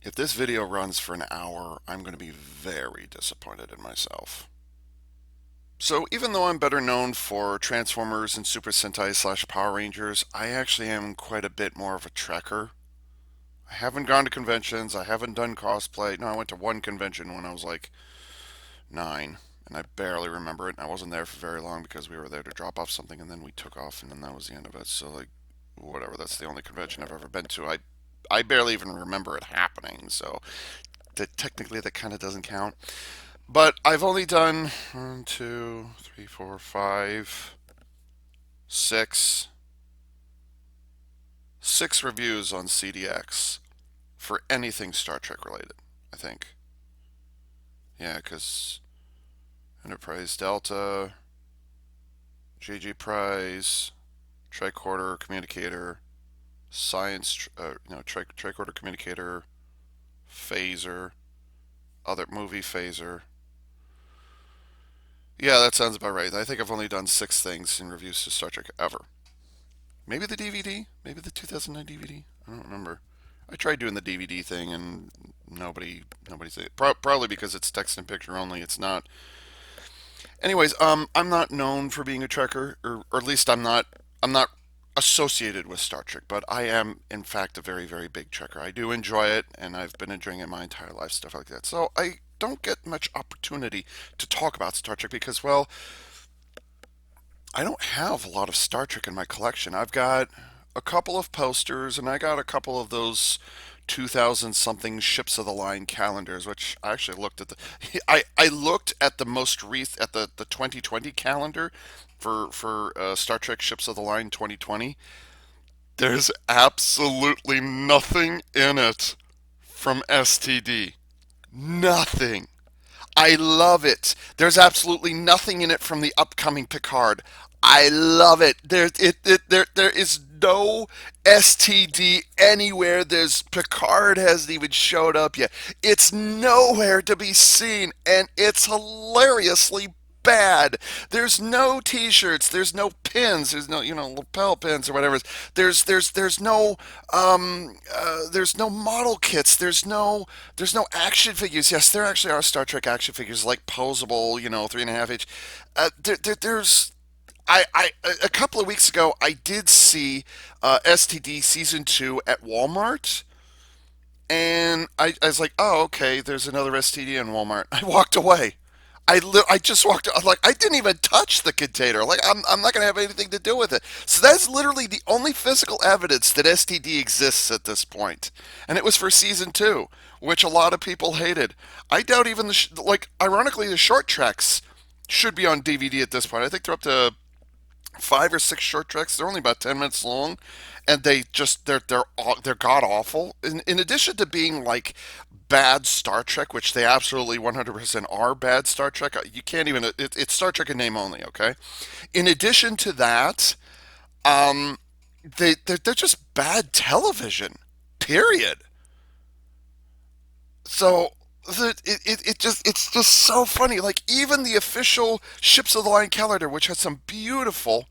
If this video runs for an hour, I'm going to be very disappointed in myself. So, even though I'm better known for Transformers and Super Sentai slash Power Rangers, I actually am quite a bit more of a trekker. I haven't gone to conventions, I haven't done cosplay. No, I went to one convention when I was like 9, and I barely remember it, and I wasn't there for very long because we were there to drop off something, and then we took off, and then that was the end of it. So, like, whatever, that's the only convention I've ever been to. I barely even remember it happening, so technically that kind of doesn't count. But I've only done one, two, three, four, five, six reviews on CDX for anything Star Trek related, I think. Yeah, because Enterprise Delta, JG Prize, Tricorder Communicator, Science, Tricorder Communicator, Phaser, other movie Phaser. Yeah, that sounds about right. I think I've only done six things in reviews to Star Trek ever. Maybe the DVD? Maybe the 2009 DVD? I don't remember. I tried doing the DVD thing and nobody's it. Probably because it's text and picture only. It's not. Anyways, I'm not known for being a Trekker, or at least I'm not associated with Star Trek, but I am in fact a very very big Trekker. I do enjoy it, and I've been enjoying it my entire life, stuff like that. So I don't get much opportunity to talk about Star Trek because, well, I don't have a lot of Star Trek in my collection. I've got a couple of posters, and I got a couple of those 2000 something Ships of the Line calendars, which I actually looked at the. I looked at the most recent at the 2020 calendar for Star Trek Ships of the Line 2020. There's absolutely nothing in it from STD. Nothing. I love it. There's absolutely nothing in it from the upcoming Picard. I love it. There is no STD anywhere. There's Picard hasn't even showed up yet. It's nowhere to be seen, and it's hilariously bad. There's no T-shirts. There's no pins. There's no lapel pins or whatever. There's no model kits. There's no action figures. Yes, there actually are Star Trek action figures like posable, 3.5 inch. There's I a couple of weeks ago I did see STD season 2 at Walmart, and I was like, oh, okay, there's another STD in Walmart. I walked away. I just walked. Like, I didn't even touch the container. Like, I'm not gonna have anything to do with it. So that's literally the only physical evidence that STD exists at this point, and it was for season 2, which a lot of people hated. I doubt even ironically, the short tracks should be on DVD at this point. I think they're up to 5 or 6 short treks. They're only about 10 minutes long, and they're god awful. In addition to being like bad Star Trek, which they absolutely 100% are bad Star Trek. You can't even. It's Star Trek in name only. Okay. In addition to that, um, they're just bad television. Period. So. It's just so funny. Like, even the official Ships of the Line calendar, which has some beautiful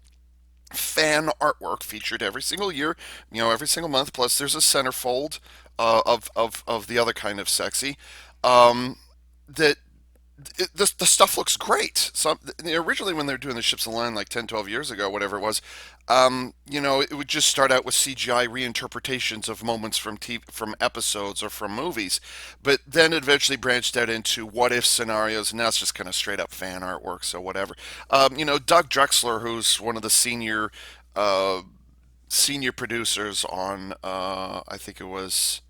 fan artwork featured every single year, every single month. Plus, there's a centerfold of the other kind of sexy. Um, that the stuff looks great. So originally, when they were doing the Ships of the Line like 10, 12 years ago, whatever it was, it would just start out with CGI reinterpretations of moments from episodes or from movies, but then it eventually branched out into what if scenarios, and now it's just kind of straight up fan artwork. So whatever. Doug Drexler, who's one of the senior producers on, I think it was,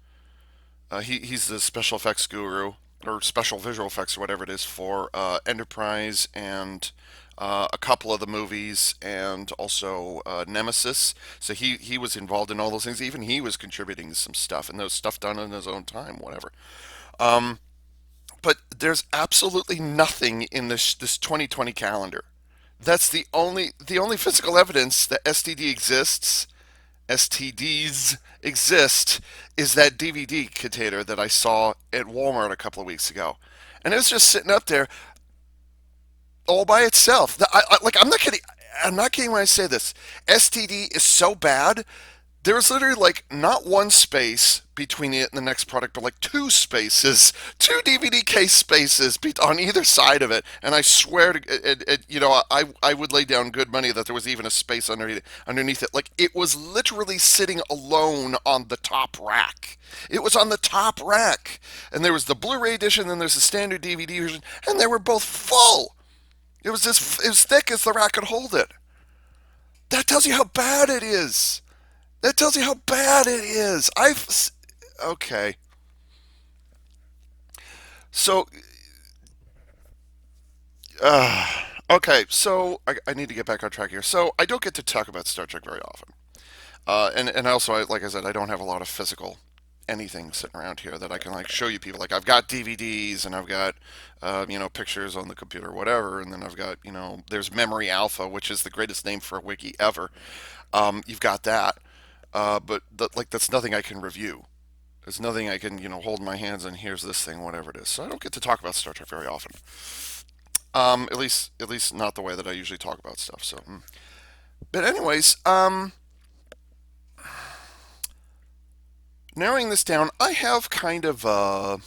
he's the special effects guru or special visual effects or whatever it is for Enterprise and a couple of the movies, and also Nemesis. So he was involved in all those things. Even he was contributing to some stuff, and those stuff done in his own time, whatever. Um, but there's absolutely nothing in this 2020 calendar. That's the only physical evidence that STDs exist is that DVD container that I saw at Walmart a couple of weeks ago, and it was just sitting up there all by itself. I'm not kidding. I'm not kidding when I say this. STD is so bad. There was literally like not one space, between it and the next product, but like two spaces, two DVD case spaces on either side of it. And I swear to I would lay down good money that there was even a space underneath it. Like it was literally sitting alone on the top rack. It was on the top rack, and there was the Blu-ray edition, and there's the standard DVD version, and they were both full. It was as thick as the rack could hold it. That tells you how bad it is. That tells you how bad it is. Okay. So, uh, okay. So I need to get back on track here. So I don't get to talk about Star Trek very often. And also, like I said, I don't have a lot of physical anything sitting around here that I can like show you people. Like I've got DVDs and I've got pictures on the computer, or whatever, and then I've got there's Memory Alpha, which is the greatest name for a wiki ever. You've got that, but like that's nothing I can review. There's nothing I can hold in my hands and here's this thing, whatever it is. So I don't get to talk about Star Trek very often. At least not the way that I usually talk about stuff. So, but anyways, narrowing this down, I have kind of a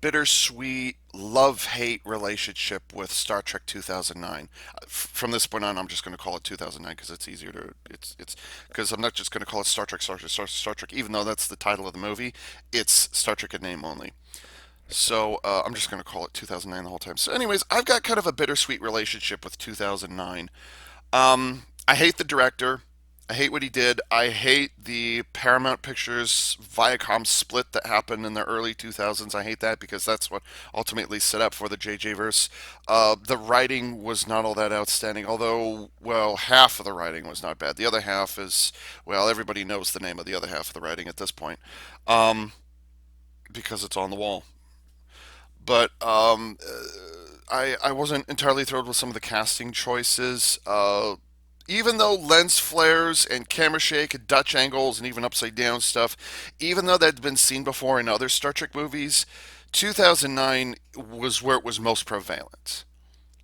bittersweet love-hate relationship with Star Trek 2009. From this point on, I'm just going to call it 2009 because it's easier to it's because I'm not just going to call it Star Trek, Star Trek, Star Trek, even though that's the title of the movie. It's Star Trek in name only. So I'm just going to call it 2009 the whole time. So, anyways, I've got kind of a bittersweet relationship with 2009. I hate the director. I hate what he did. I hate the Paramount Pictures Viacom split that happened in the early 2000s. I hate that because that's what ultimately set up for the JJ verse. The writing was not all that outstanding, although, well, half of the writing was not bad. The other half is, well, everybody knows the name of the other half of the writing at this point, um, because it's on the wall. But I wasn't entirely thrilled with some of the casting choices. Even though lens flares and camera shake and Dutch angles and even upside down stuff, even though that had been seen before in other Star Trek movies, 2009 was where it was most prevalent.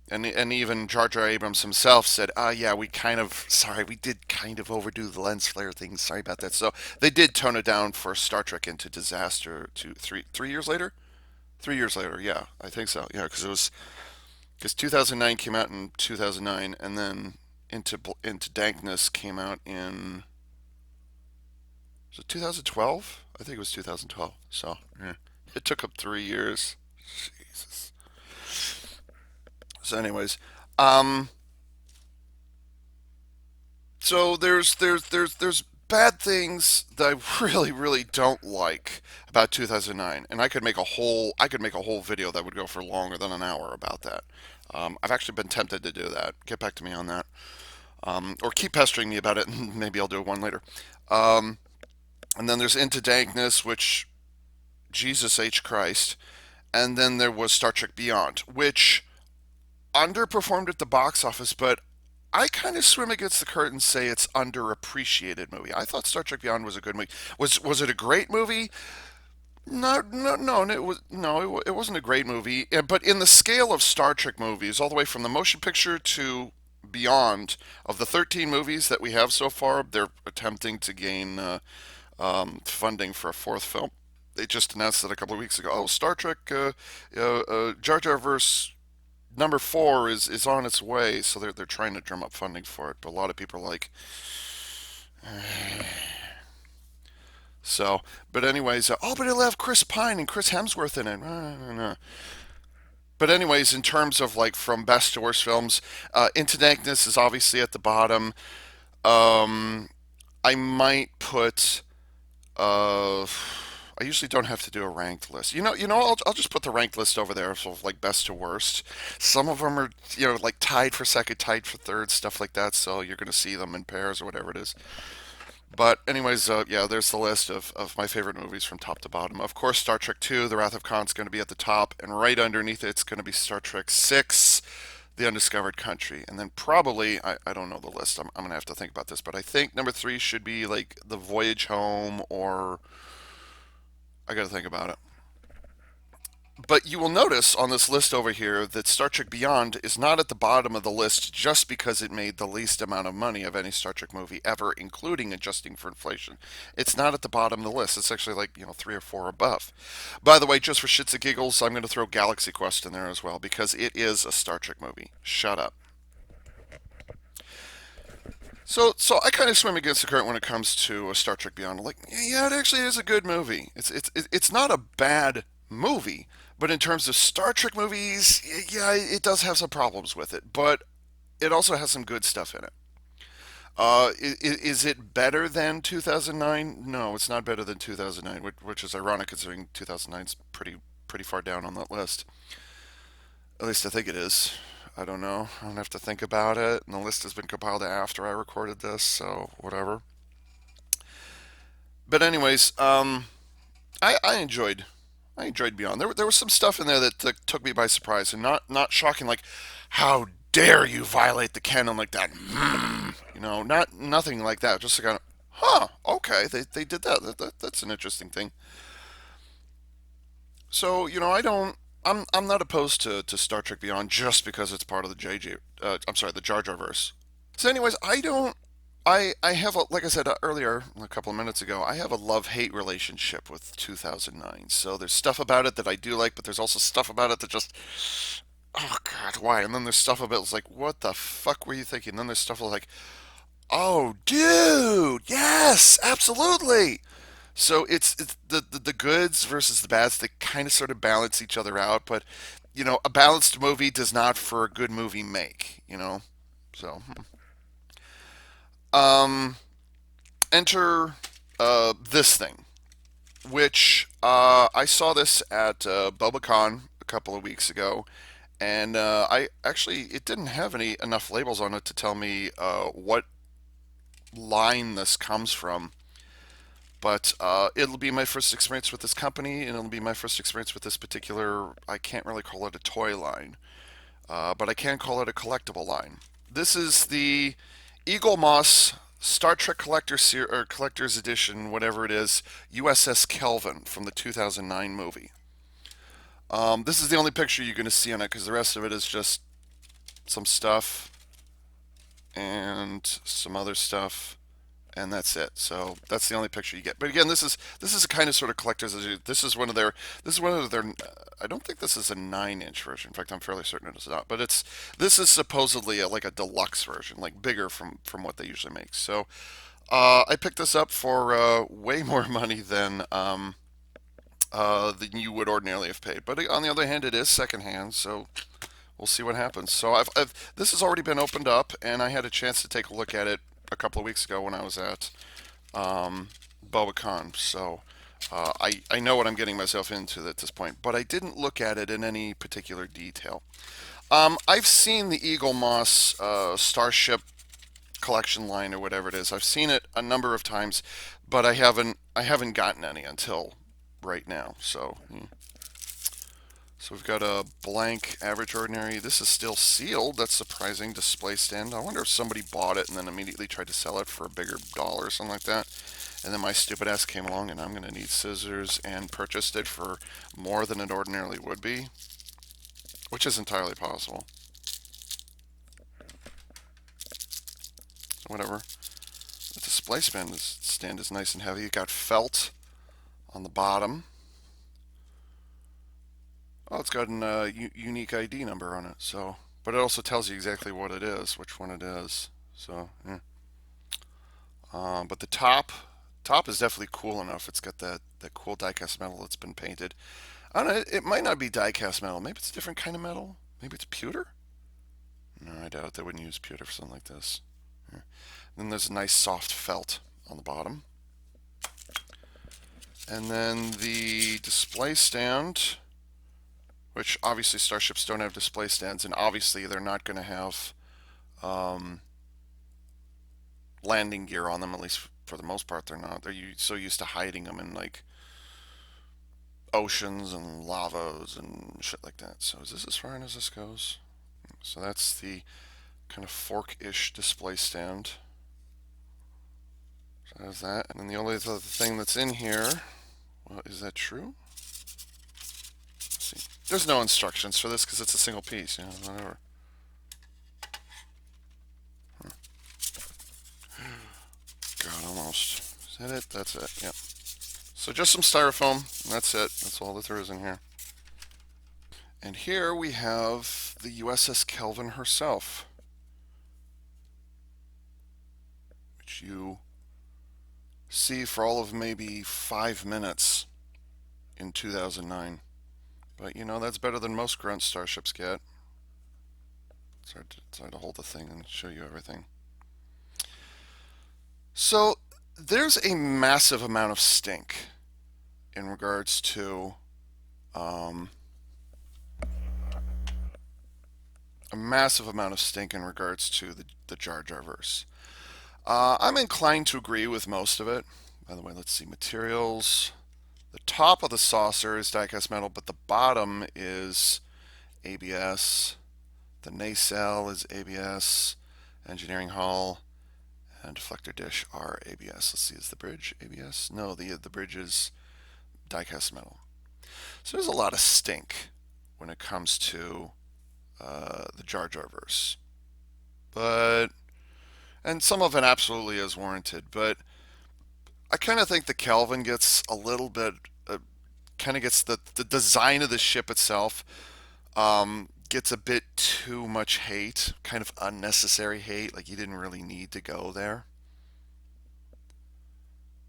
And even Jar Jar Abrams himself said, yeah, we did kind of overdo the lens flare thing. Sorry about that." So they did tone it down for Star Trek Into Disaster 3 years later. 3 years later, yeah, I think so. Yeah, because 2009 came out in 2009, and then Into Dankness came out in, was it 2012? I think it was 2012. So yeah, it took up 3 years. Jesus. So, anyways, um, so there's bad things that I really don't like about 2009, and I could make a whole video that would go for longer than an hour about that. I've actually been tempted to do that. Get back to me on that, or keep pestering me about it, and maybe I'll do one later. Um, and then there's Into Dankness, which Jesus H Christ, and then there was Star Trek Beyond, which underperformed at the box office, but I kind of swim against the curtain and say it's underappreciated movie. I thought Star Trek Beyond was a good movie. Was it a great movie? No, no, no, it was no, it wasn't a great movie. But in the scale of Star Trek movies, all the way from the motion picture to beyond, of the 13 movies that we have so far, they're attempting to gain funding for a fourth film. They just announced it a couple of weeks ago. Oh, Star Trek, Jar Jar verse number 4 is on its way, so they're trying to drum up funding for it. But a lot of people are like, so. But anyways, but it'll have Chris Pine and Chris Hemsworth in it. But anyways, in terms of like from best to worst films, Into Dankness is obviously at the bottom. Um, I might put. I usually don't have to do a ranked list. I'll just put the ranked list over there, so like best to worst. Some of them are, like tied for second, tied for third, stuff like that. So you're going to see them in pairs or whatever it is. But anyways, yeah, there's the list of my favorite movies from top to bottom. Of course, Star Trek 2, The Wrath of Khan's going to be at the top, and right underneath it's going to be Star Trek 6, The Undiscovered Country. And then probably, I don't know the list, I'm going to have to think about this, but I think number 3 should be like The Voyage Home, or I got to think about it. But you will notice on this list over here that Star Trek Beyond is not at the bottom of the list just because it made the least amount of money of any Star Trek movie ever, including adjusting for inflation. It's not at the bottom of the list. It's actually like, 3 or 4 above. By the way, just for shits and giggles, I'm going to throw Galaxy Quest in there as well because it is a Star Trek movie. Shut up. So I kind of swim against the current when it comes to Star Trek Beyond. Like, yeah, it actually is a good movie. It's not a bad movie, but in terms of Star Trek movies, yeah, it does have some problems with it. But it also has some good stuff in it. Is it better than 2009? No, it's not better than 2009, which is ironic considering 2009 is pretty far down on that list. At least I think it is. I don't know. I don't have to think about it. And the list has been compiled after I recorded this, so whatever. But anyways, I enjoyed Beyond. There was some stuff in there that took me by surprise and not shocking. Like, how dare you violate the canon like that? Not nothing like that. Just kind of, huh? Okay, they did that. That's an interesting thing. So I don't. I'm not opposed to Star Trek Beyond just because it's part of the JJ. I'm sorry, the Jar Jar verse. So, anyways, I don't. I have like I said earlier, a couple of minutes ago, I have a love hate relationship with 2009. So there's stuff about it that I do like, but there's also stuff about it that just, oh God, why? And then there's stuff about it's like, what the fuck were you thinking? And then there's stuff like, oh dude, yes, absolutely. So it's the goods versus the bads that kind of sort of balance each other out, but a balanced movie does not for a good movie make. So um enter this thing, which I saw this at BobaCon a couple of weeks ago, and I actually it didn't have any enough labels on it to tell me what line this comes from. But it'll be my first experience with this company, and it'll be my first experience with this particular. I can't really call it a toy line, but I can call it a collectible line. This is the Eaglemoss Star Trek or Collector's Edition, whatever it is, USS Kelvin from the 2009 movie. This is the only picture you're going to see on it because the rest of it is just some stuff and some other stuff, and that's it. So that's the only picture you get. But again, this is a kind of sort of collector's edition. This is one of their. I don't think this is a 9-inch version. In fact, I'm fairly certain it is not. But this is supposedly like a deluxe version, like bigger from what they usually make. So I picked this up for way more money than you would ordinarily have paid. But on the other hand, it is secondhand, so we'll see what happens. So this has already been opened up, and I had a chance to take a look at it a couple of weeks ago when I was at BobaCon. So I know what I'm getting myself into at this point, but I didn't look at it in any particular detail. I've seen the Eaglemoss Starship collection line or whatever it is. I've seen it a number of times, but I haven't gotten any until right now. So we've got a blank average ordinary. This is still sealed. That's surprising. Display stand. I wonder if somebody bought it and then immediately tried to sell it for a bigger dollar or something like that. And then my stupid ass came along and I'm going to need scissors and purchased it for more than it ordinarily would be, which is entirely possible. So whatever. The display stand is nice and heavy. It got felt on the bottom. Oh, it's got an unique ID number on it. So, but it also tells you exactly what it is, which one it is. So, yeah. But the top is definitely cool enough. It's got that cool die-cast metal that's been painted. I don't know. It might not be die-cast metal. Maybe it's a different kind of metal. Maybe it's pewter. No, I doubt they wouldn't use pewter for something like this. Yeah. Then there's a nice soft felt on the bottom. And then the display stand, which obviously starships don't have display stands, and obviously they're not going to have um, landing gear on them. At least for the most part, they're not. They're so used to hiding them in like oceans and lavas and shit like that. So is this as far in as this goes? So that's the kind of fork-ish display stand. So there's that. And then the only other thing that's in here, well, is that true? Let's see. There's no instructions for this because it's a single piece. Whatever. God, almost. Is that it? That's it. Yep. So just some styrofoam. And that's it. That's all that there is in here. And here we have the USS Kelvin herself, which you see for all of maybe 5 minutes in 2009. But that's better than most grunt starships get. It's hard to hold the thing and show you everything. So there's a massive amount of stink in regards to um, a massive amount of stink in regards to the Jar Jar verse. I'm inclined to agree with most of it. By the way, let's see materials. The top of the saucer is diecast metal, but the bottom is ABS. The nacelle is ABS. Engineering hull and deflector dish are ABS. Let's see, is the bridge ABS? No, the bridge is diecast metal. So there's a lot of stink when it comes to the Jar Jar verse, and some of it absolutely is warranted. But I kind of think the Kelvin gets a little bit, kind of gets the design of the ship itself gets a bit too much hate, kind of unnecessary hate. Like you didn't really need to go there.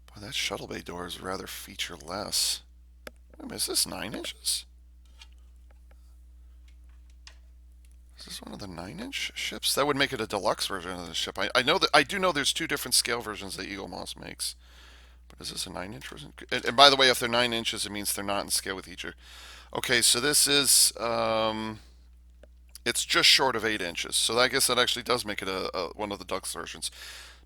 Boy, that shuttle bay door is rather featureless. Wait a minute, is this 9 inches? Is this one of the 9-inch ships? That would make it a deluxe version of the ship. I know that I do know there's two different scale versions that Eaglemoss makes. But is this a 9-inch version? And by the way, if they're 9 inches, it means they're not in scale with each other. Okay, so this is it's just short of 8 inches. So I guess that actually does make it a one of the deluxe versions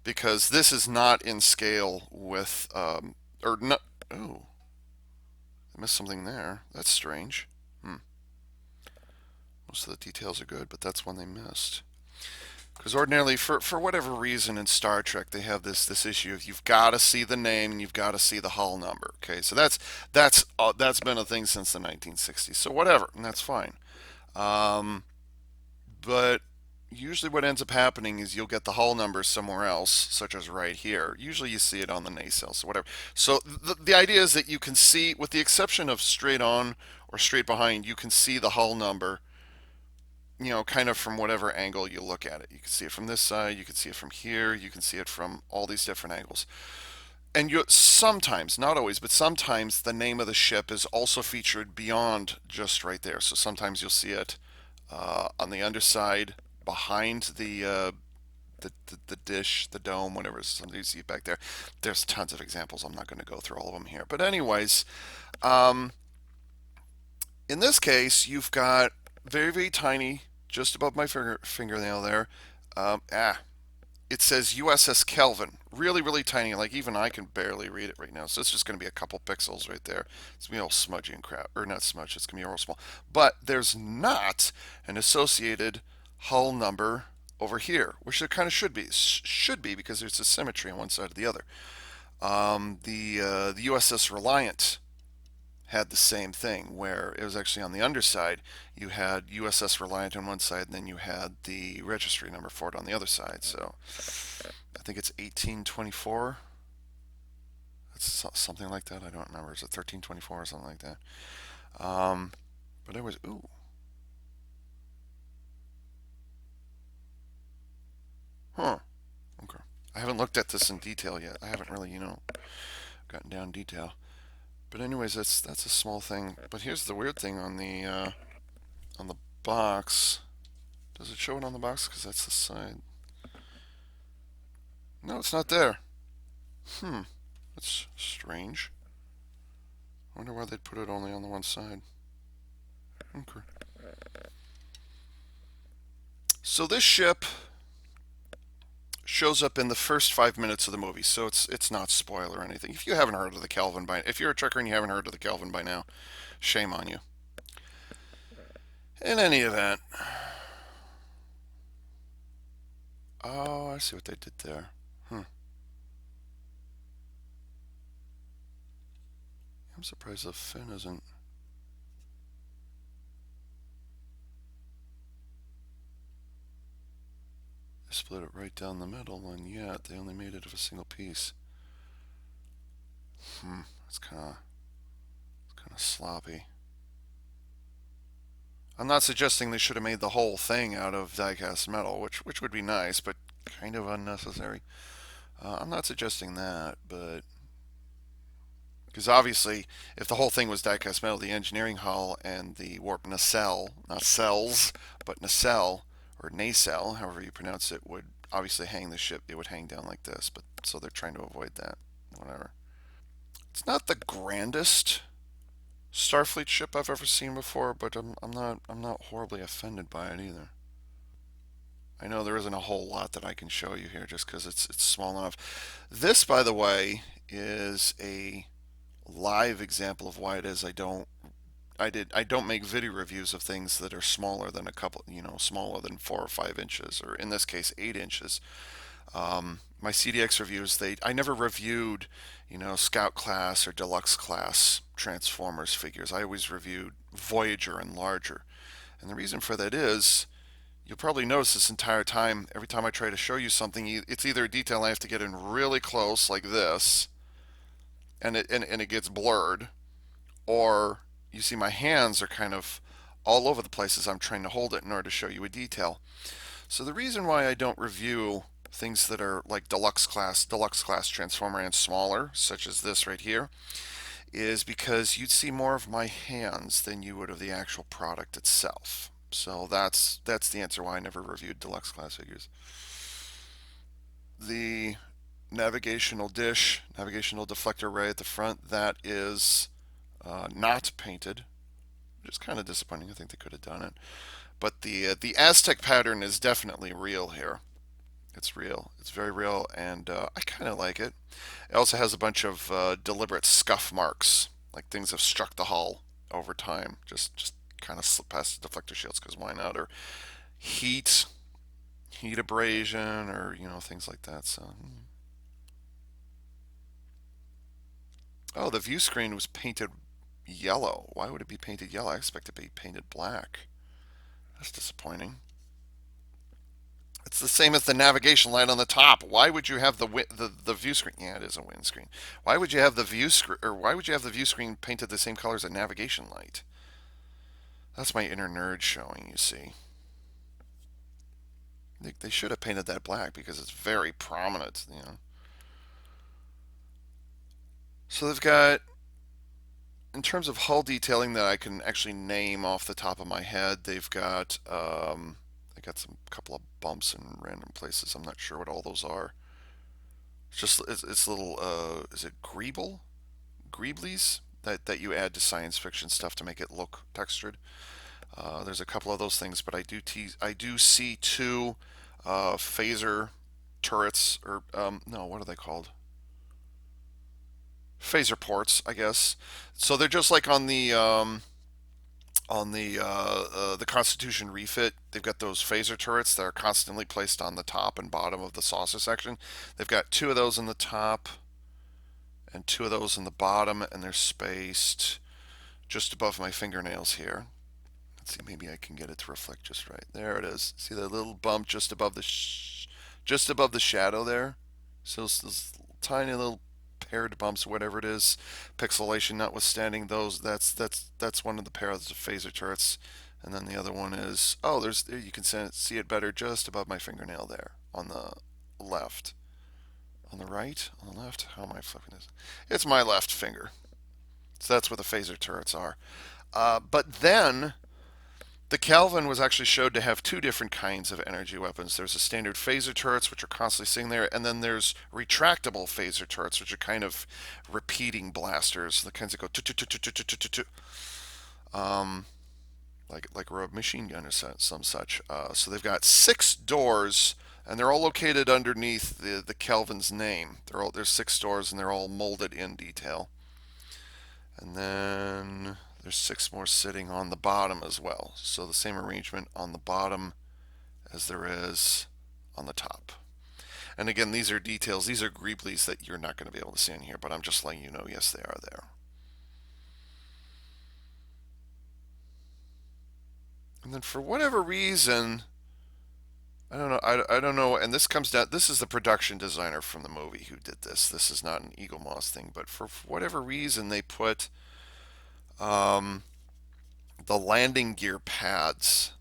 because this is not in scale with or not. Oh, I missed something there. That's strange. Most of the details are good, but that's one they missed. Because ordinarily, for whatever reason in Star Trek, they have this issue of you've got to see the name and you've got to see the hull number. Okay, so that's been a thing since the 1960s. So whatever, and that's fine. Um, but usually, what ends up happening is you'll get the hull number somewhere else, such as right here. Usually, you see it on the nacelle, so whatever. So the idea is that you can see, with the exception of straight on or straight behind, you can see the hull number kind of from whatever angle you look at it. You can see it from this side, you can see it from here, you can see it from all these different angles. And you sometimes, not always, but sometimes the name of the ship is also featured beyond just right there. So sometimes you'll see it on the underside, behind the dish, the dome, whatever. Sometimes you see it back there. There's tons of examples. I'm not going to go through all of them here. But anyways, um, in this case, you've got very, very tiny, just above my fingernail there. Um, ah, it says USS Kelvin. Really, really tiny. Like even I can barely read it right now. So it's just going to be a couple pixels right there. It's going to be all smudgy and crap. Or not smudge, it's going to be real small. But there's not an associated hull number over here, which there kind of should be. Should be because there's a symmetry on one side or the other. The USS Reliant had the same thing where it was actually on the underside. You had USS Reliant on one side, and then you had the registry number for it on the other side. So I think it's 1824. It's something like that. I don't remember. Is it 1324 or something like that? But it was ooh. Huh. Okay. I haven't looked at this in detail yet. I haven't really, gotten down detail. But anyways, that's a small thing. But here's the weird thing on the box. Does it show it on the box? Because that's the side. No, it's not there. That's strange. I wonder why they'd put it only on the one side. Okay. So this ship shows up in the first 5 minutes of the movie, so it's not spoiler or anything. If you haven't heard of the Kelvin if you're a Trekker and you haven't heard of the Kelvin by now, shame on you. In any event, oh, I see what they did there. I'm surprised the fin isn't. split it right down the middle, and yet they only made it of a single piece. It's kind of sloppy. I'm not suggesting they should have made the whole thing out of die-cast metal, which would be nice, but kind of unnecessary. I'm not suggesting that, but because obviously, if the whole thing was die-cast metal, the engineering hull and the warp nacelle, not cells, but nacelle or nacelle, however you pronounce it, would obviously hang the ship. It would hang down like this, but so they're trying to avoid that. Whatever. It's not the grandest Starfleet ship I've ever seen before, but I'm not horribly offended by it either. I know there isn't a whole lot that I can show you here just because it's small enough. This, by the way, is a live example of why it is I don't make video reviews of things that are smaller than smaller than 4 or 5 inches, or in this case 8 inches. My CDX reviews, I never reviewed, Scout class or Deluxe class Transformers figures. I always reviewed Voyager and larger. And the reason for that is, you'll probably notice this entire time, every time I try to show you something, it's either a detail I have to get in really close, like this, and it gets blurred, or you see my hands are kind of all over the place as I'm trying to hold it in order to show you a detail. So the reason why I don't review things that are like deluxe class Transformer and smaller, such as this right here, is because you'd see more of my hands than you would of the actual product itself. So that's the answer why I never reviewed deluxe class figures. The navigational deflector array at the front, that is not painted, which is kind of disappointing. I think they could have done it. But the Aztec pattern is definitely real here. It's real. It's very real, and I kind of like it. It also has a bunch of deliberate scuff marks, like things have struck the hull over time. Just kind of slip past the deflector shields because why not? Or heat, heat abrasion, or things like that. So, oh, the view screen was painted yellow. Why would it be painted yellow? I expect it to be painted black. That's disappointing. It's the same as the navigation light on the top. Why would you have the view screen? Yeah, it is a windscreen. Why would you have the view screen, or why would you have the view screen painted the same color as a navigation light? That's my inner nerd showing. You see, they should have painted that black because it's very prominent. So they've got, in terms of hull detailing that I can actually name off the top of my head, they got some couple of bumps in random places. I'm not sure what all those are. It's little is it greeblies that you add to science fiction stuff to make it look textured. There's a couple of those things, but I do see two phaser turrets, or no, what are they called? Phaser ports, I guess. So they're just like on the Constitution refit. They've got those phaser turrets that are constantly placed on the top and bottom of the saucer section. They've got two of those in the top and two of those in the bottom, and they're spaced just above my fingernails here. Let's see, maybe I can get it to reflect just right. There it is. See that little bump just above just above the shadow there? So those tiny little paired bumps, whatever it is, pixelation notwithstanding, those that's one of the pairs of phaser turrets. And then the other one is, oh, there you can see it better just above my fingernail there on the left. On the right? On the left? How am I flipping this? It's my left finger. So that's where the phaser turrets are. But then the Kelvin was actually showed to have two different kinds of energy weapons. There's a standard phaser turrets, which are constantly sitting there, and then there's retractable phaser turrets, which are kind of repeating blasters. The kinds that go like a machine gun or some such. So they've got 6 doors, and they're all located underneath the Kelvin's name. There's 6 doors, and they're all molded in detail. And then there's 6 more sitting on the bottom as well. So the same arrangement on the bottom as there is on the top. And again, these are details. These are greeblies that you're not going to be able to see in here, but I'm just letting you know, yes, they are there. And then for whatever reason, I don't know. I don't know. And this comes down. This is the production designer from the movie who did this. This is not an Eaglemoss thing, but for whatever reason, they put um, the landing gear pads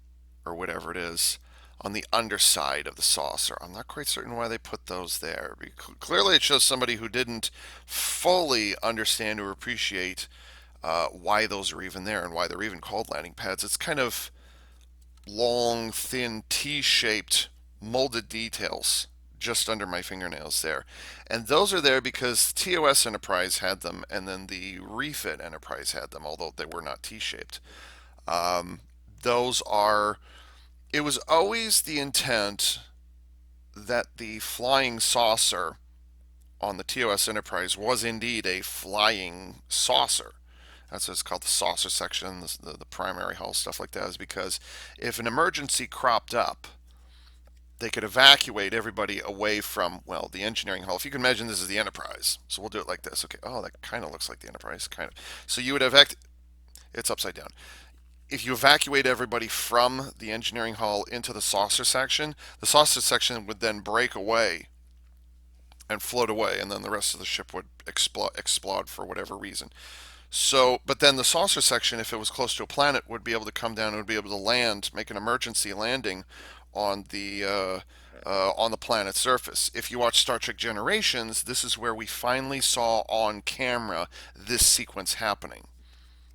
or whatever it is on the underside of the saucer. I'm not quite certain why they put those there. Clearly, it shows somebody who didn't fully understand or appreciate why those are even there and why they're even called landing pads. It's kind of long, thin, T-shaped molded details just under my fingernails there. And those are there because TOS Enterprise had them and then the Refit Enterprise had them, although they were not T-shaped. Um, those are, it was always the intent that the flying saucer on the TOS Enterprise was indeed a flying saucer. That's what it's called, the saucer section, the primary hull, stuff like that, is because if an emergency cropped up, they could evacuate everybody away from, well, the engineering hull. If you can imagine, this is the Enterprise. So we'll do it like this. Okay. Oh, that kind of looks like the Enterprise. Kind of. So you would evacuate. It's upside down. If you evacuate everybody from the engineering hull into the saucer section would then break away and float away, and then the rest of the ship would explode for whatever reason. So, but then the saucer section, if it was close to a planet, would be able to come down and would be able to land, make an emergency landing on the planet's surface. If you watch Star Trek Generations, this is where we finally saw on camera this sequence happening.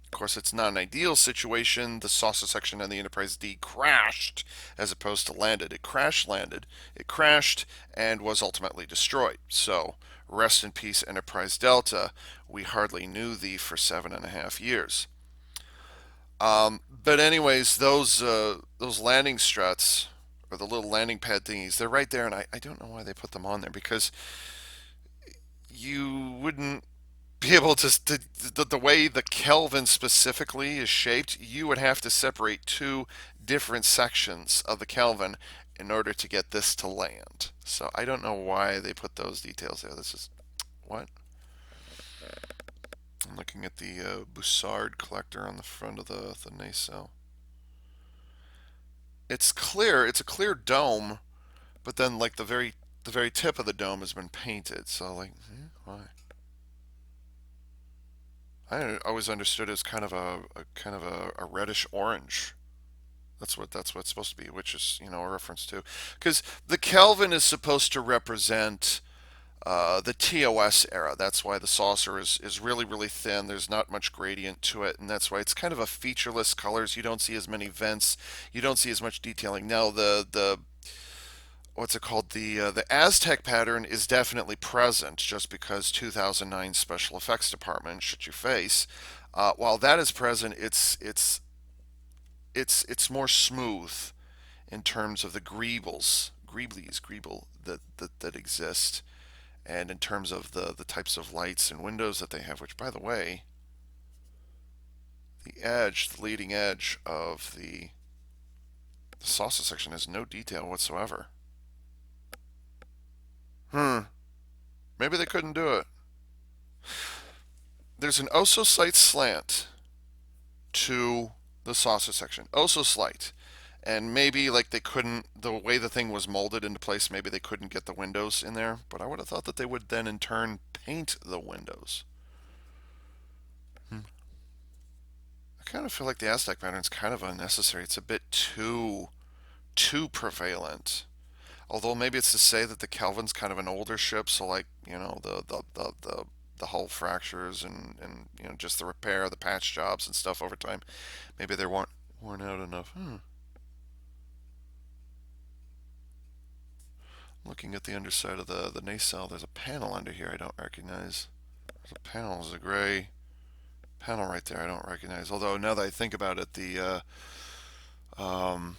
Of course, it's not an ideal situation. The saucer section on the Enterprise D crashed as opposed to landed. It crash landed, it crashed, and was ultimately destroyed. So, rest in peace, Enterprise Delta. We hardly knew thee for 7.5 years. But anyways, those landing struts or the little landing pad thingies, they're right there, and I don't know why they put them on there because you wouldn't be able to the way the Kelvin specifically is shaped, you would have to separate two different sections of the Kelvin in order to get this to land. So I don't know why they put those details there. This is what? I'm looking at the Bussard collector on the front of the nacelle. It's clear. It's a clear dome, but then like the very tip of the dome has been painted. So like, why? I always understood it as kind of a kind of a reddish orange. That's what it's supposed to be, which is a reference to, because the Kelvin is supposed to represent the TOS era. That's why the saucer is really thin. There's not much gradient to it, and that's why it's kind of a featureless colors. You don't see as many vents. You don't see as much detailing. Now the what's it called? The Aztec pattern is definitely present, just because 2009 Special Effects Department shut your face. While that is present, it's more smooth in terms of the greeble that exist, and in terms of the types of lights and windows that they have. Which, by the way, the leading edge of the saucer section has no detail whatsoever. Hmm. Maybe they couldn't do it. There's an oh so slight slant to the saucer section. Oh so slight. And maybe like they couldn't, the way the thing was molded into place, maybe they couldn't get the windows in there. But I would have thought that they would then in turn paint the windows. Hmm. I kind of feel like the Aztec pattern is kind of unnecessary. It's a bit too prevalent. Although maybe it's to say that the Kelvin's kind of an older ship, so like the hull fractures and just the repair, the patch jobs and stuff over time, maybe they weren't worn out enough. Looking at the underside of the nacelle, there's a panel under here I don't recognize. There's a panel, there's a gray panel right there I don't recognize. Although now that I think about it, um,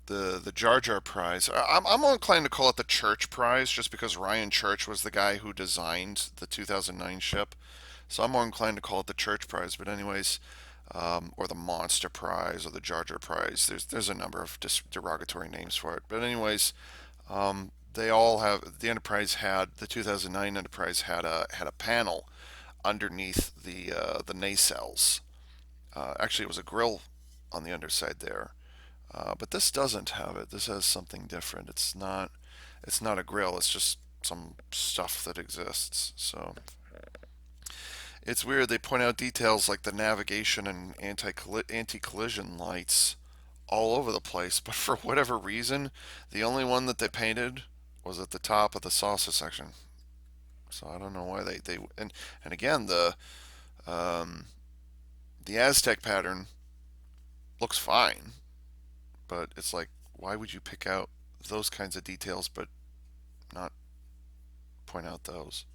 the Jar Jar prize. I'm more inclined to call it the Church prize, just because Ryan Church was the guy who designed the 2009 ship. So I'm more inclined to call it the Church prize. But anyways, or the Monster prize or the Jar Jar prize. There's a number of derogatory names for it. But anyways, they all have, the 2009 Enterprise had a panel underneath the nacelles. Actually, it was a grill on the underside there. But this doesn't have it. This has something different. It's not a grill. It's just some stuff that exists. So it's weird. They point out details like the navigation and anti-collision lights all over the place, but for whatever reason, the only one that they painted was at the top of the saucer section. So I don't know why they and again um, the Aztec pattern looks fine, but it's like, why would you pick out those kinds of details but not point out those?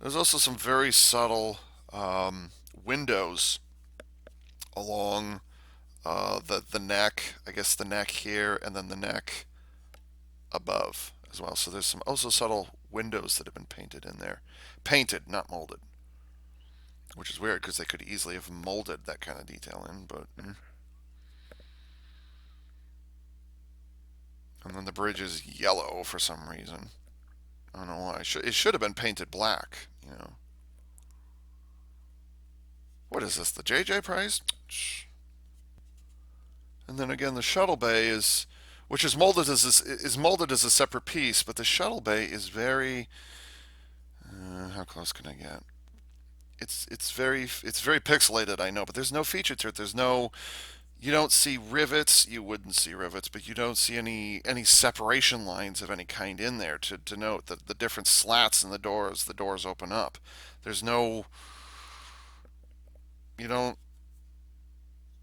There's also some very subtle windows along the neck. I guess the neck here, and then the neck above as well. So there's some also subtle windows that have been painted in there. Painted, not molded, which is weird because they could easily have molded that kind of detail in. But and then the bridge is yellow for some reason. I don't know why. It should have been painted black. You know. What is this? The JJ prize? And then again, the shuttle bay which is molded as a separate piece, but the shuttle bay is very. How close can I get? It's very pixelated. I know, but there's no feature to it. There's no. You don't see rivets. You wouldn't see rivets, but you don't see any separation lines of any kind in there to note the different slats in the doors. The doors open up. There's no. You don't.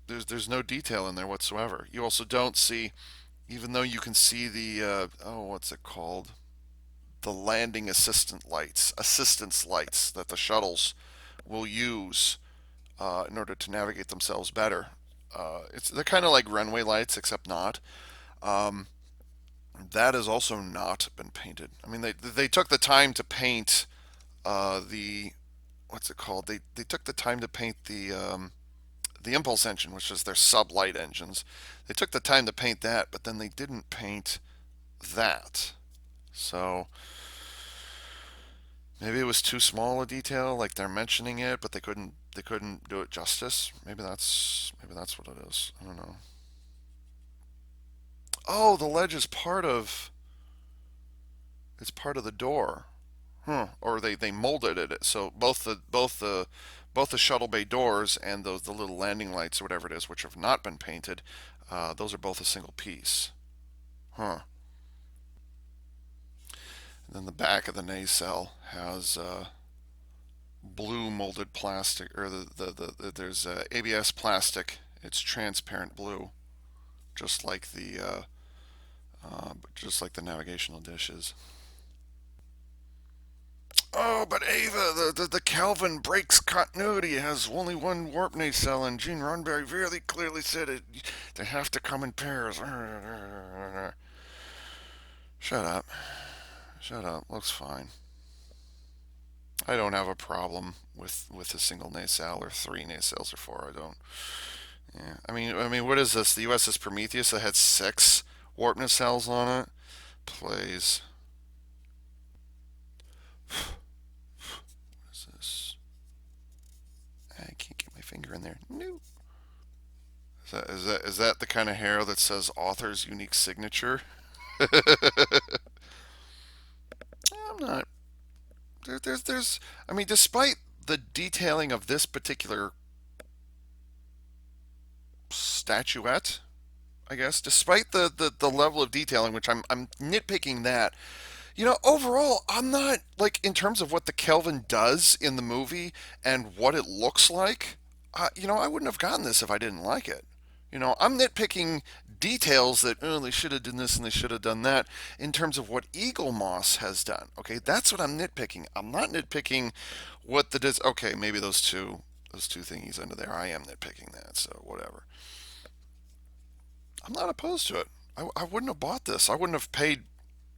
There's no detail in there whatsoever. You also don't see, even though you can see the what's it called? The landing assistance lights that the shuttles will use in order to navigate themselves better. They're kind of like runway lights, except not. Um, that has also not been painted. I mean, they took the time to paint the what's it called? They took the time to paint the impulse engine, which is their sub-light engines. They took the time to paint that, but then they didn't paint that. So maybe it was too small a detail, like they're mentioning it, but they couldn't do it justice. Maybe that's what it is. I don't know. Oh, the ledge is part of the door. Huh. Or they molded it so both the shuttle bay doors and the little landing lights or whatever it is, which have not been painted, those are both a single piece. Huh. And then the back of the nacelle has blue molded plastic, or there's ABS plastic. It's transparent blue, just like the navigational dishes. Oh, but Ava, the Kelvin breaks continuity. It has only one warp nacelle, and Gene Roddenberry very clearly said it. They have to come in pairs. Shut up. Shut up. Looks fine. I don't have a problem with a single nacelle or three nacelles or four. I don't. Yeah. I mean, what is this? The USS Prometheus that had six warp nacelles on it. Please. What is this? I can't get my finger in there. No. Is that the kind of hair that says author's unique signature? I'm not. There's. I mean, despite the detailing of this particular statuette, I guess, despite the level of detailing, which I'm nitpicking that. Overall, I'm not like in terms of what the Kelvin does in the movie and what it looks like. I wouldn't have gotten this if I didn't like it. I'm nitpicking details that they should have done this and they should have done that in terms of what Eaglemoss has done. Okay, that's what I'm nitpicking. I'm not nitpicking what the does. Okay, maybe those two thingies under there. I am nitpicking that. So whatever. I'm not opposed to it. I wouldn't have bought this. I wouldn't have paid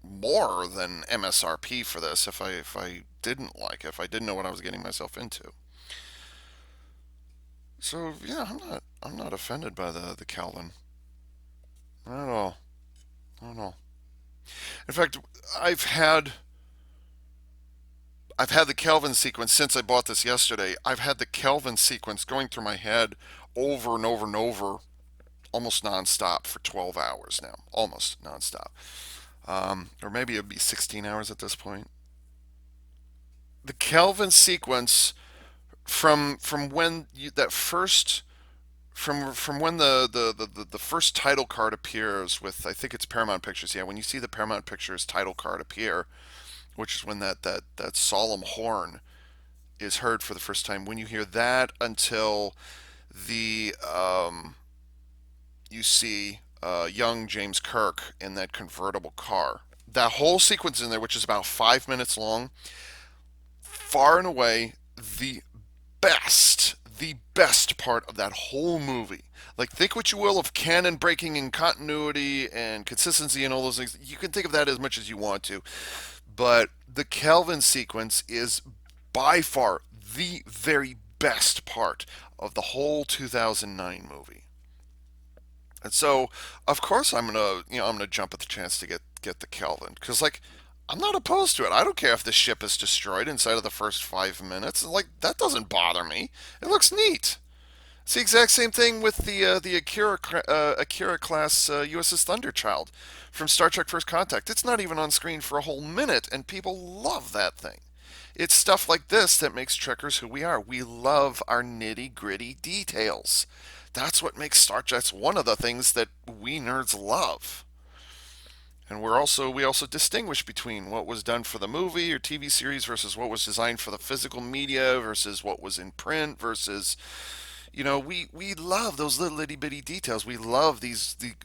more than MSRP for this if I didn't like it, if I didn't know what I was getting myself into. So yeah, I'm not offended by the Calvin. Not at all. Not at all. In fact, I've had I've had the Kelvin sequence since I bought this yesterday. I've had the Kelvin sequence going through my head over and over and over almost nonstop for 12 hours now, almost nonstop. Or maybe it'd be 16 hours at this point. The Kelvin sequence from when that first from when the first title card appears with, I think it's Paramount Pictures. Yeah, when you see the Paramount Pictures title card appear, which is when that solemn horn is heard for the first time. When you hear that until the you see young James Kirk in that convertible car. That whole sequence in there, which is about 5 minutes long, far and away the the best part of that whole movie. Like, think what you will of canon breaking and continuity and consistency and all those things. You can think of that as much as you want to. But the Kelvin sequence is by far the very best part of the whole 2009 movie. And so, of course, I'm gonna jump at the chance to get the Kelvin because, like, I'm not opposed to it. I don't care if the ship is destroyed inside of the first 5 minutes. Like, that doesn't bother me. It looks neat. It's the exact same thing with the Akira class USS Thunderchild from Star Trek First Contact. It's not even on screen for a whole minute, and people love that thing. It's stuff like this that makes Trekkers who we are. We love our nitty gritty details. That's what makes Star Trek. That's one of the things that we nerds love. And we also distinguish between what was done for the movie or TV series versus what was designed for the physical media versus what was in print versus, we love those little itty bitty details. We love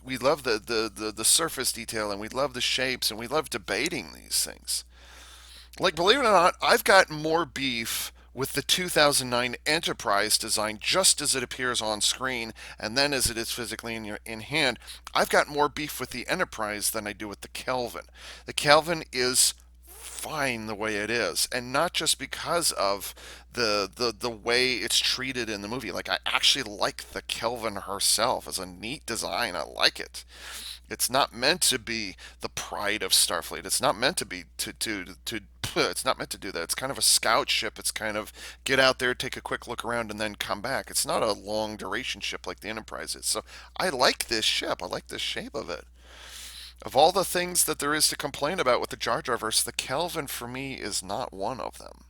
we love the surface detail, and we love the shapes, and we love debating these things. Like, believe it or not, I've got more beef with the 2009 Enterprise design just as it appears on screen and then as it is physically in hand. I've got more beef with the Enterprise than I do with the Kelvin. The Kelvin is fine the way it is, and not just because of the way it's treated in the movie. Like, I actually like the Kelvin herself as a neat design. I like it. It's not meant to be the pride of Starfleet. It's not meant to be to it's not meant to do that. It's kind of a scout ship. It's kind of get out there, take a quick look around, and then come back. It's not a long duration ship like the Enterprise is. So I like this ship. I like the shape of it. Of all the things that there is to complain about with the Jar Jar verse, the Kelvin for me is not one of them.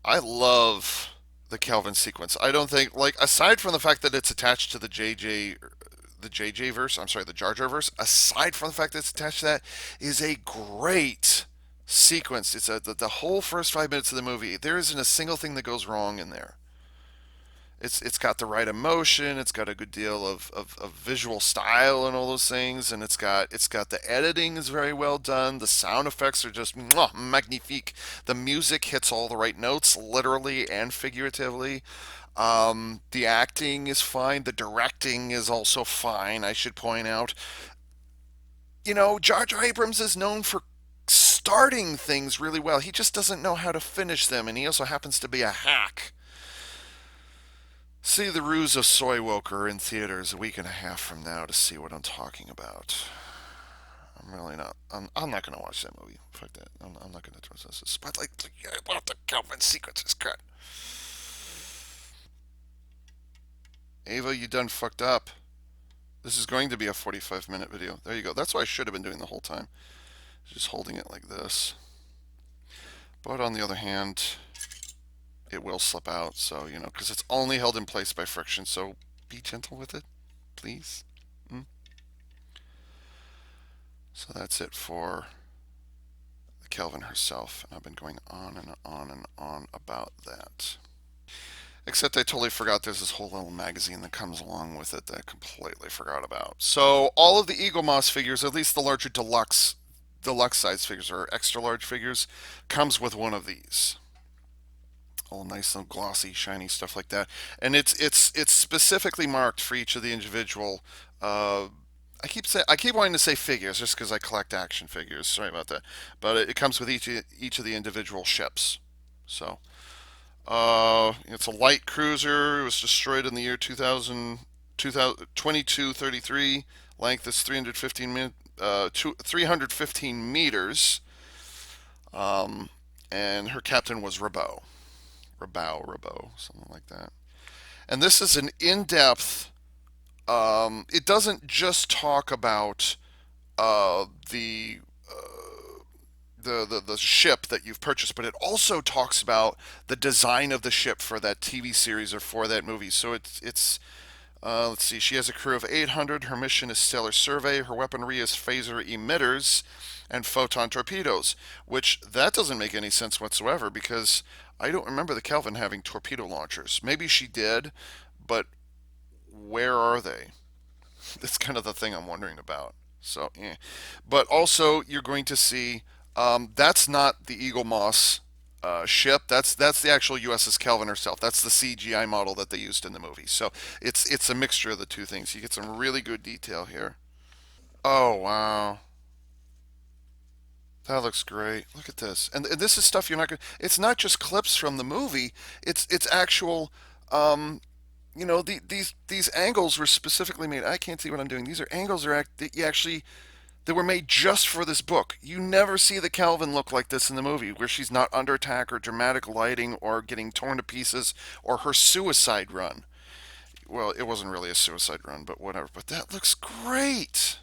I love the Kelvin sequence. I don't think, like, aside from the fact that it's attached to the JJ verse, I'm sorry, the Jar Jar verse, aside from the fact that it's attached to that, is a great sequence. The whole first 5 minutes of the movie. There isn't a single thing that goes wrong in there. It's got the right emotion. It's got a good deal of visual style and all those things, and it's got the editing is very well done. The sound effects are just magnifique. The music hits all the right notes, literally and figuratively. The acting is fine. The directing is also fine. I should point out. Jar Jar Abrams is known for starting things really well. He just doesn't know how to finish them, and he also happens to be a hack. See The Ruse of Soy Woker in theaters a week and a half from now to see what I'm talking about. I'm really not. I'm not going to watch that movie. Fuck that. I'm not going to trust this. But, like, I want the Kelvin sequences cut. Ava, you done fucked up. This is going to be a 45-minute video. There you go. That's what I should have been doing the whole time. Just holding it like this. But on the other hand, it will slip out. So, because it's only held in place by friction. So be gentle with it, please. Mm? So that's it for the Kelvin herself. And I've been going on and on and on about that. Except I totally forgot there's this whole little magazine that comes along with it that I completely forgot about. So all of the Eaglemoss figures, at least the larger deluxe size figures or extra large figures, comes with one of these. All nice little glossy, shiny stuff like that. And it's specifically marked for each of the individual. I keep wanting to say figures just because I collect action figures. Sorry about that, but it comes with each of the individual ships. So it's a light cruiser. It was destroyed in the year 2233. Length is 315 meters. And her captain was Rabot, something like that. And this is an in-depth. It doesn't just talk about uh, the the ship that you've purchased, but it also talks about the design of the ship for that TV series or for that movie. So it's let's see, she has a crew of 800. Her mission is stellar survey. Her weaponry is phaser emitters and photon torpedoes, which that doesn't make any sense whatsoever because I don't remember the Kelvin having torpedo launchers. Maybe she did, but where are they? That's kind of the thing I'm wondering about. So, but also you're going to see that's not the Eaglemoss ship. That's the actual USS Kelvin herself. That's the CGI model that they used in the movie. So it's a mixture of the two things. You get some really good detail here. Oh wow, that looks great. Look at this, and this is stuff you're not going. It's not just clips from the movie. It's actual. These angles were specifically made. I can't see what I'm doing. These are angles that you actually that were made just for this book. You never see the Calvin look like this in the movie, where she's not under attack or dramatic lighting or getting torn to pieces or her suicide run. Well, it wasn't really a suicide run, but whatever. But that looks great.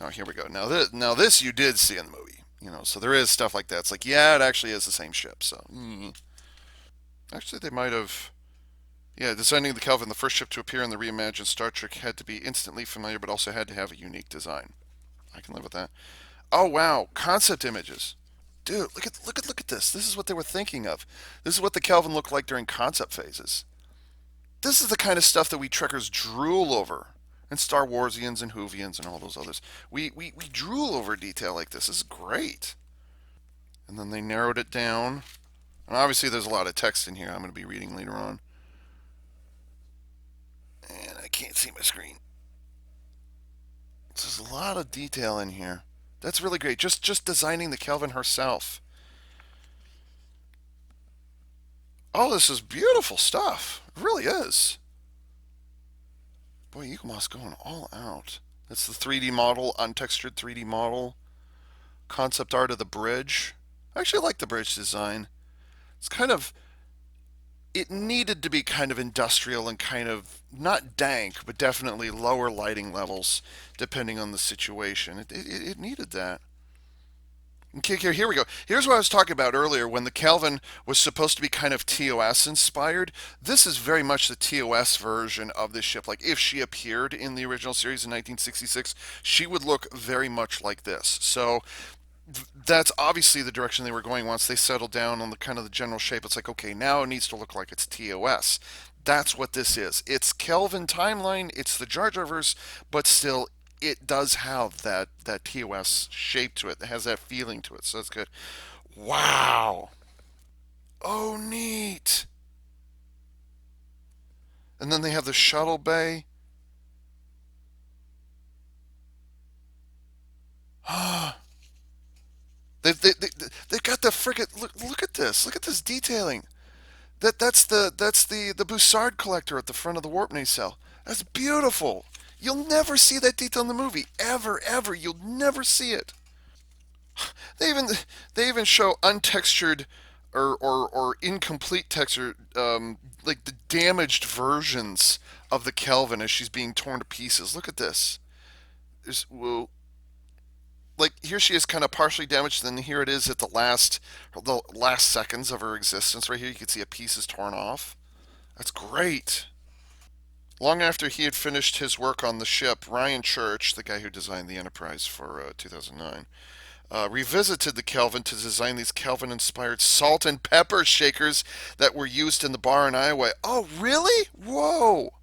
Oh, here we go. Now this you did see in the movie. So there is stuff like that. It's like, yeah, it actually is the same ship. So, actually, they might have. Yeah, designing the Kelvin, the first ship to appear in the reimagined Star Trek, had to be instantly familiar, but also had to have a unique design. I can live with that. Oh wow, concept images. Dude, look at this. This is what they were thinking of. This is what the Kelvin looked like during concept phases. This is the kind of stuff that we Trekkers drool over. And Star Warsians and Whovians and all those others. We drool over detail like this. This is great. And then they narrowed it down. And obviously there's a lot of text in here I'm going to be reading later on. And I can't see my screen. There's a lot of detail in here. That's really great. Just designing the Kelvin herself. Oh, this is beautiful stuff. It really is. Boy, Eaglemoss going all out. That's the 3D model, untextured 3D model. Concept art of the bridge. I actually like the bridge design. It's kind of. It needed to be kind of industrial and kind of not dank, but definitely lower lighting levels depending on the situation. It needed that. Okay, here we go. Here's what I was talking about earlier when the Kelvin was supposed to be kind of TOS inspired. This is very much the TOS version of this ship. Like if she appeared in the original series in 1966, she would look very much like this. So that's obviously the direction they were going once they settled down on the kind of the general shape. It's like, okay, now it needs to look like it's TOS. That's what this is. It's Kelvin timeline, it's the Jar Jar verse, but still it does have that TOS shape to it. It has that feeling to it. So that's good. Wow. Oh, neat. And then they have the shuttle bay. They've got the frickin' look at this. Look at this detailing. That's the Bussard collector at the front of the warp nacelle. That's beautiful. You'll never see that detail in the movie. Ever. You'll never see it. They even they even show untextured or incomplete texture, like the damaged versions of the Kelvin as she's being torn to pieces. Look at this. There's whoa. Like here she is kind of partially damaged, then here it is at the last seconds of her existence. Right here you can see a piece is torn off. That's great. Long after he had finished his work on the ship, Ryan Church, the guy who designed the Enterprise for 2009, revisited the Kelvin to design these Kelvin-inspired salt and pepper shakers that were used in the bar in Iowa. Oh, really? Whoa!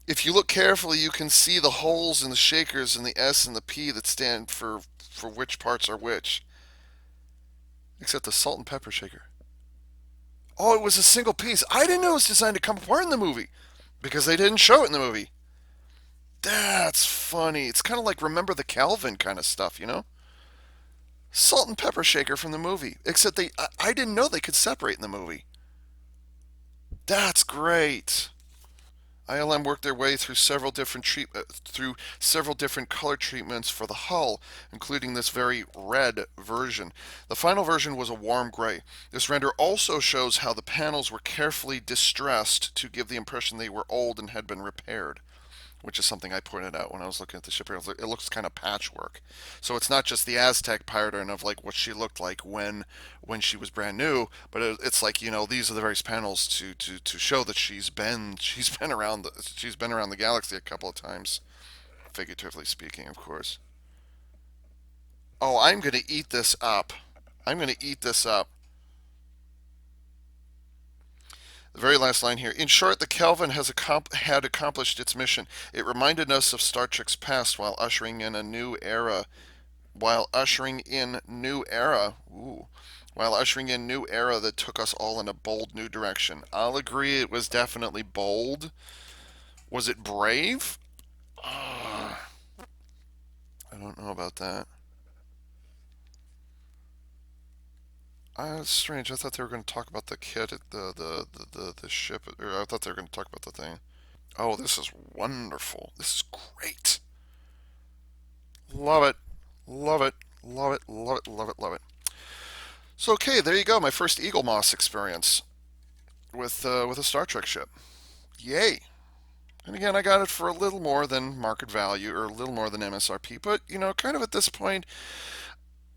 If you look carefully, you can see the holes in the shakers and the S and the P that stand for which parts are which. Except the salt and pepper shaker. Oh, it was a single piece. I didn't know it was designed to come apart in the movie because they didn't show it in the movie. That's funny. It's kind of like Remember the Kelvin kind of stuff. Salt and pepper shaker from the movie. Except I didn't know they could separate in the movie. That's great. ILM worked their way through several different color treatments for the hull, including this very red version. The final version was a warm gray. This render also shows how the panels were carefully distressed to give the impression they were old and had been repaired, which is something I pointed out when I was looking at the ship here. It looks kind of patchwork. So it's not just the Aztec pattern of like what she looked like when she was brand new, but it's like, these are the various panels to show that she's been around the galaxy a couple of times, figuratively speaking, of course. Oh, I'm gonna eat this up. I'm gonna eat this up. The very last line here. In short, the Kelvin had accomplished its mission. It reminded us of Star Trek's past while ushering in a new era. While ushering in new era. Ooh. While ushering in new era that took us all in a bold new direction. I'll agree it was definitely bold. Was it brave? I don't know about that. It's strange. I thought they were going to talk about the kit, the ship, or I thought they were going to talk about the thing. Oh, this is wonderful. This is great. Love it. Love it. Love it. Love it. Love it. Love it. So okay, there you go. My first Eaglemoss experience with a Star Trek ship. Yay! And again, I got it for a little more than market value or a little more than MSRP. But kind of at this point,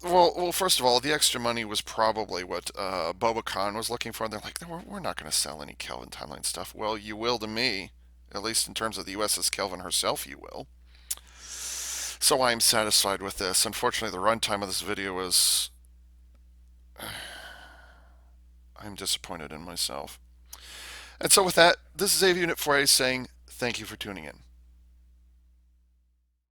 well, first of all, the extra money was probably what Boba Khan was looking for. And they're like, no, we're not going to sell any Kelvin timeline stuff. Well, you will to me, at least in terms of the USS Kelvin herself, you will. So I'm satisfied with this. Unfortunately, the runtime of this video is. I'm disappointed in myself. And so with that, this is AV Unit 4A saying thank you for tuning in.